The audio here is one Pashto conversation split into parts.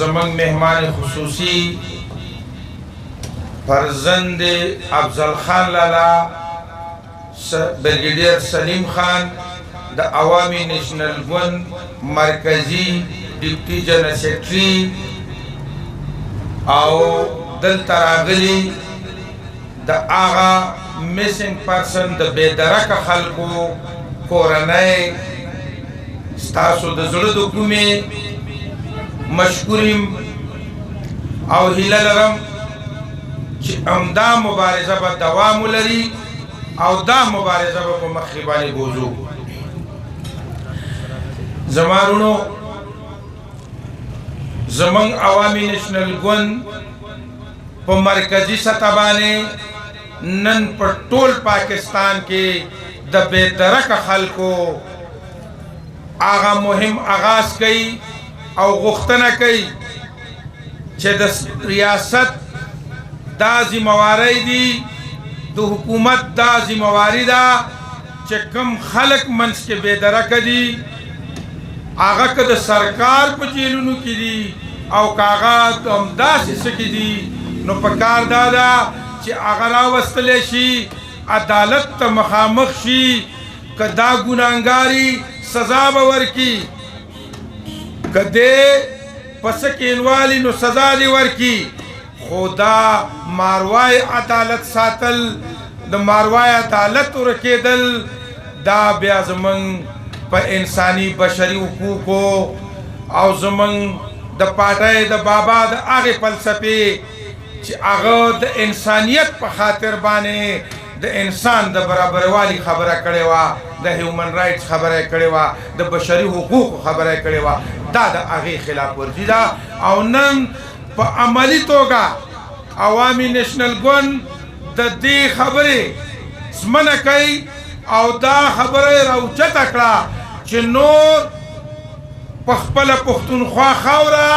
زمان مهمان خصوصی فرزند افضل خان لالا بریگیډیر سلیم خان د عوامي نیشنل ګوند مرکزی ډیپټي جنرال سیکرټري او دلته راغلي د هغه میسنګ پرسن د بېدرکه خلکو کورنۍ ستاسو د زړه د کومې مشکوریم او هیله لرم چې همدا مبارزه به دوام ولري او دا مبارزه به په مخکې باندې بوځو. زما وروڼو، زموږ عوامي نیشنل ګوند په مرکزي سطح باندې نن په ټول پاکستان کې د بېدرکه خلکو هغه مهم آغاز کوي او غوښتنه کوي چې د ریاست دا ذمہواری دی، د حکومت دا ذمہواری ده چې کم خلق منځ کې بېدرکه دي هغه که د سرکار په جیلونو کې دي او که هغه همداسې څه کې دي نو په کار دا ده چې هغه راوستلی شي، عدالت ته مخامخ شي، که دا ګناهګاري سزا به ورکړي، که دی په څه کې انوالي نو سزا دې ورکړي. خو دا ماروای عدالت ساتل، د ماروای عدالت ورکېدل دا بیا زموږ په انساني بشري حقوقو او زموږ د پاټۍ د بابا د هغې فلسفې چې هغه د انسانیت په خاطر باندې د انسان د برابروالي خبره کړې وه، د هیومن رایټس خبره کړې وه، د بشري حقوقو خبره کړې وه، دا د هغې خلاف ورزي ده. او نن په عملي توګه عوامي نیشنل ګوند د دې خبرې ژمنه کوي او دا خبره یې راوچته کړه چې نور په خپله پښتونخوا خاوره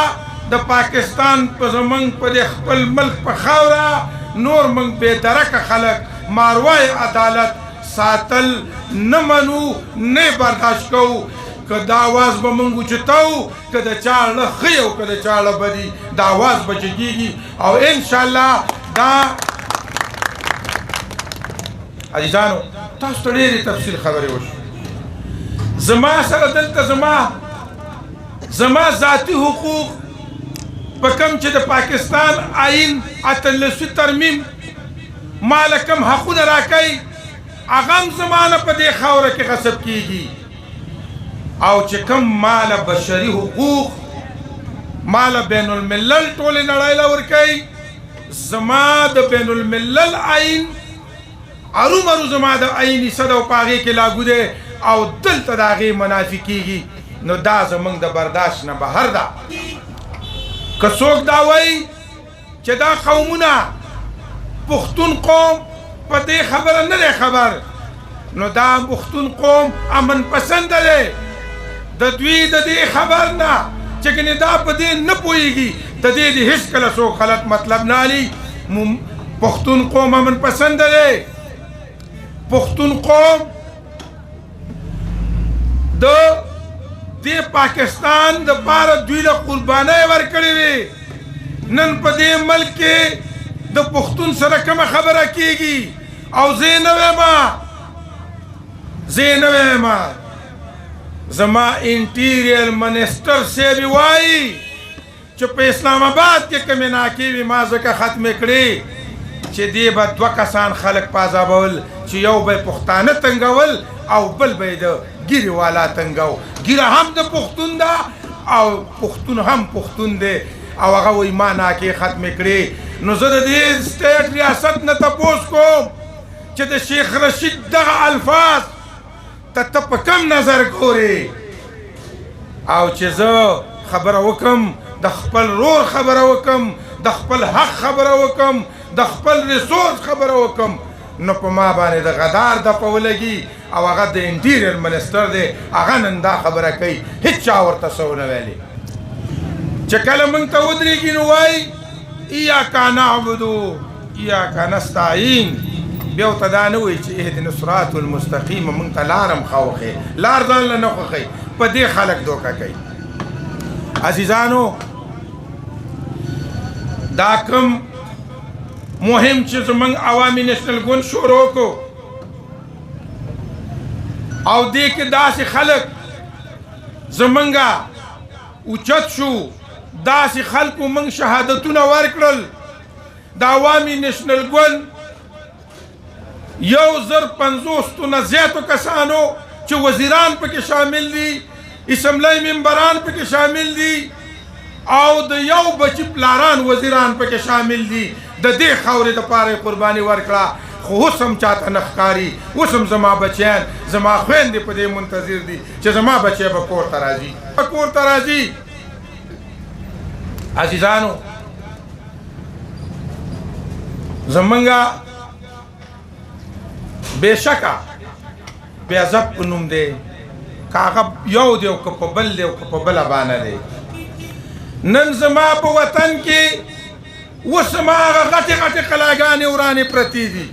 د پاکستان په زموږ په دې خپل ملک په خاوره نور موږ بېدرکه خلک ماروای عدالت ساتل نه منو، نه برداشت کوو. که دا آواز به موږ اوچتو، که د چا له ښه او که د چا له بدي، دا آواز به جګېږي او انشاءالله دا عزیزانو تاسو ته ډېرې تفصیل خبرې وشو. زما سره دلته زما ذاتي حقوق په کوم چې د پاکستان آئین 88 ترمیم ما له کوم حقونه راکوي هغه هم زما نه په دې خاوره کې غصب کېږي، او چې کوم ماله بشري حقوق ماله بین الملل ټولې نړۍ له ورکوي، زما د بین الملل آئین ارومرو زما د آئین حصه ده او په هغې کې لاګو دی او دلته د هغې منافي کېږي، نو دا زموږ د برداشت نه بهر ده. که څوک دا وایي چې دا قومونه پښتون قوم په دې خبره نه دی خبر، نو دا پښتون قوم امن پسنده دی، د دوی د دې خبر نه چې ګنې دا په دې نه پوهېږي، د دې د هېڅکله څوک غلط مطلب نه علي. پښتون قوم امن پسنده دی، پښتون قوم د دې پاکستان د پاره دوی له قربانۍ ورکړې وې. نن په دې ملک کې د پښتون سره کومه خبره کېږي او زه نه ویمه زما انټیریئر منسټر صاحب وایي چې په اسلام آباد کې کومې ناکې وي ما ځکه ختمې کړې چې دې به 2 کسان خلک په عذابول، چې یو به پښتانه تنګول او بل به یې د ګیرې والا تنګو. ګیره هم د پښتون ده او پښتون هم پښتون دی او هغه وایي ما ناکې ختمې کړې. نو زه د دې سټیټ ریاست نه تپوس کوم چې د شیخ رشید دغه الفاظ ته په کم نظر ګورې، او چې زه خبره وکم د خپل رور خبره وکم، د خپل حق خبره وکم، د خپل ریسورس خبره وکم، نو په ما باندې د غدار دپه ولګي او هغه د انټیریئر منسټر دی، هغه نن دا خبره کوي، هېڅ چا ورته څه ونه ویلې. چې کله موږ ته ودرېږي نو وایي ایاک نعبدو ایاک نستعین، بیا ورته دا نه وایي چې اهدنا الصراط المستقیم، موږ ته لار هم ښه وښیې، لار ځان له نه خوښوي. په دې خلک دوکه کوي. عزیزانو، دا کم مهم چې زمونږ عوامي نیشنل ګوند شروع کو او دې کې داسې خلک زمونږه اوچت شو داسې خلکو موږ شهادتونه ورکړل د عوامي نیشنل ګوند 1050 نه زیاتو کسانو چې وزیران پکې شامل دي اسمبلی ممبران پکې شامل دي او د یو بچی پلاران وزیران پکې شامل دي د دې خاورې دپاره یې قرباني ورکړه خو اوس هم چاته نه ښکاري اوس هم زما بچیان زما خویندې په دې منتظر دي چې زما بچی به کور ته راځي کور ته راځي عزیزانو زمونږه بېشکه بیعزب په نوم دی که هغه یو دی او که په بل دی او که په بله بانه دی نن زما په وطن کې اوس زما هغه غټې غټې قلاګانې ورانې پرتې دي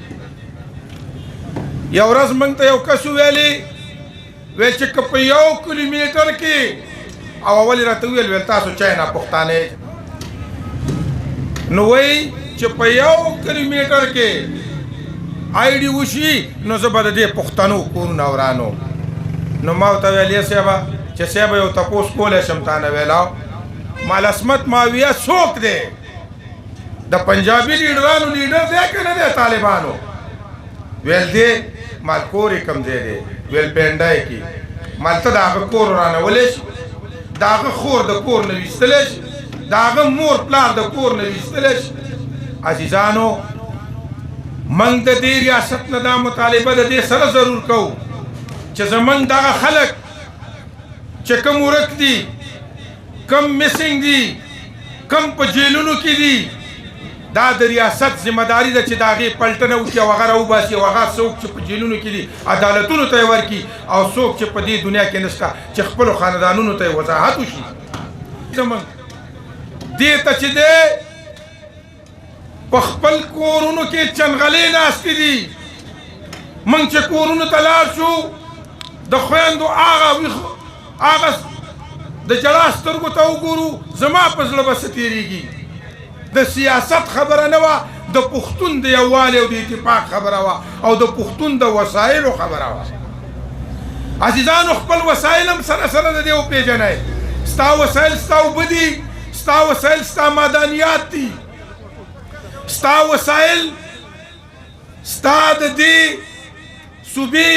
یو ورځ موږ ته یو کس وویلې ویل چې که په 1 کیلومیټر کې او اول یې راته وویل تاسو چاینا پښتانه نو وایي چې په 1 کیلومیټر کې آی ډي وشي نو زه به د دې پښتنو کورونه ورانو نو ما ورته ویل یې صاحبه چې صاحبه یو تپوس کولی شم تا نه ویلاو مال عصمت ماویه څوک دی د پنجابي لیډرانو لیډر دی که نه دی طالبانو ویل دی مال کور یې کوم ځای دی ویل پینډای کې مال ته د هغه کور ورانولی شي د هغه خور د کور نه ویستلی شي د هغه مور پلار د کور نه ویستلی شي عزیزانو موږ د دې ریاست نه دا مطالبه د دې سره ضرور کوو چې زموږ دغه خلک چې کوم ورک دي کم مسنگ دي کم په جیلونو کې دي دا د ریاست ذمہ داری ده چې د هغې پلټنه وکړي او هغه راوباسي او هغه څوک چې په جیلونو کې دي عدالتونو ته یې ورکړي او څوک چې په دې دنیا کې نشته چې خپلو خاندانونو ته یې وضاحت وشي زموږ دې ته چې دی په خپل کورونو کې چنغلې ناستې دي موږ چې کورونو ته لاړ شو د خویندو هغه د جلا سترګو ته وګورو زما په زړه به څه تېرېږي د سیاست خبره نه وه د پښتون د یووالي او د اتفاق خبره وه او د پښتون د وسایلو خبره وه عزیزانو خپل وسایل هم سره سره د دې وپېژنئ ستا وسایل ستا اوبه دي ستا وسایل ستا معدنیات دي ستا وسایل ستا د دې صوبې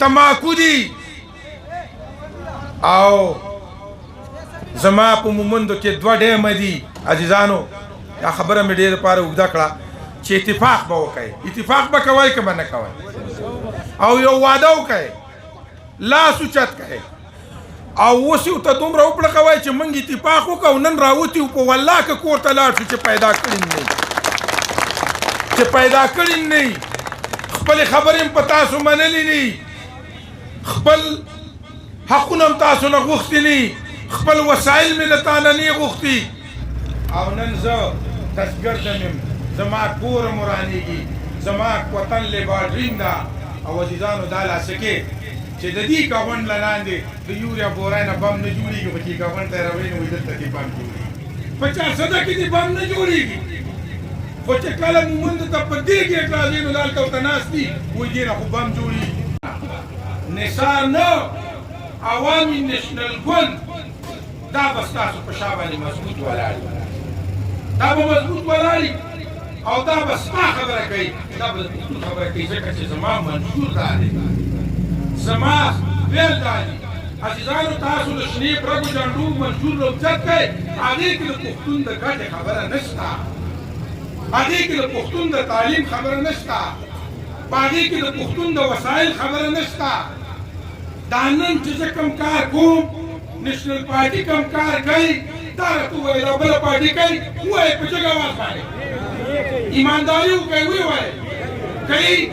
تماکو دي او زما په مومندو کې 2 ډیمه دي عزیزانو دا خبره مې ډېر لپاره اوږده کړه چې اتفاق به وکړئ اتفاق به کوئ که به نه کوئ او یو واده وکړئ لاس اوچت کړئ او اوس یې ورته دومره وپړقوئ چې موږ اتفاق وکړو نن راوتي وو په والله که کور ته لاړ شو چې پیدا کړي نه چې پیدا کړي نه خپلې خبرې هم په تاسو منلې نه خپل حقونه هم تاسو نه غوښتي نه خپل وسایل مې له تا نه نه غوښتي او نن زه دستګرده یم زما کور هم ورانېږي زما وطن لیبارډرین ده او عزیزانو دا لاسکې چې د دې ګاونډ له لاندې د یوریا بورای نه بم نه جوړېږي خو چې ګاونډ ته یې راوړي نو وایي دلته دې بم جوړېږي په چارسده کې دې بم نه جوړېږي خو چې کله مومند ته په دې ګېټ راځي نو دلته ورته ناست دي وایي دې نه خو بم جوړېږي نثار نه عوامي نیشنل ګوند دا به ستاسو په شا باندې مضبوط ولاړ دا به مضبوط ولاړ او دا به ستا خبره کوي دا به د پښتون خبره کوي ځکه چې زما منشور دا دی زما ویل دا دي عزیزانو تاسو د شنې پرګو جانډو منشور اوچت کوئ هغې کې د پښتون د ګټې خبره نشته هغې کې د پښتون د تعلیم خبره نشته په هغې کې د پښتون د وسایل خبره نشته دا نن چې زه کوم کار کوم نیشنل پارټي کوم کار کوي دا راته ووایي دا بله پارټي کوي ووایي په جګ اواز باندې ایمانداري وکړئ ویې وایئ کوي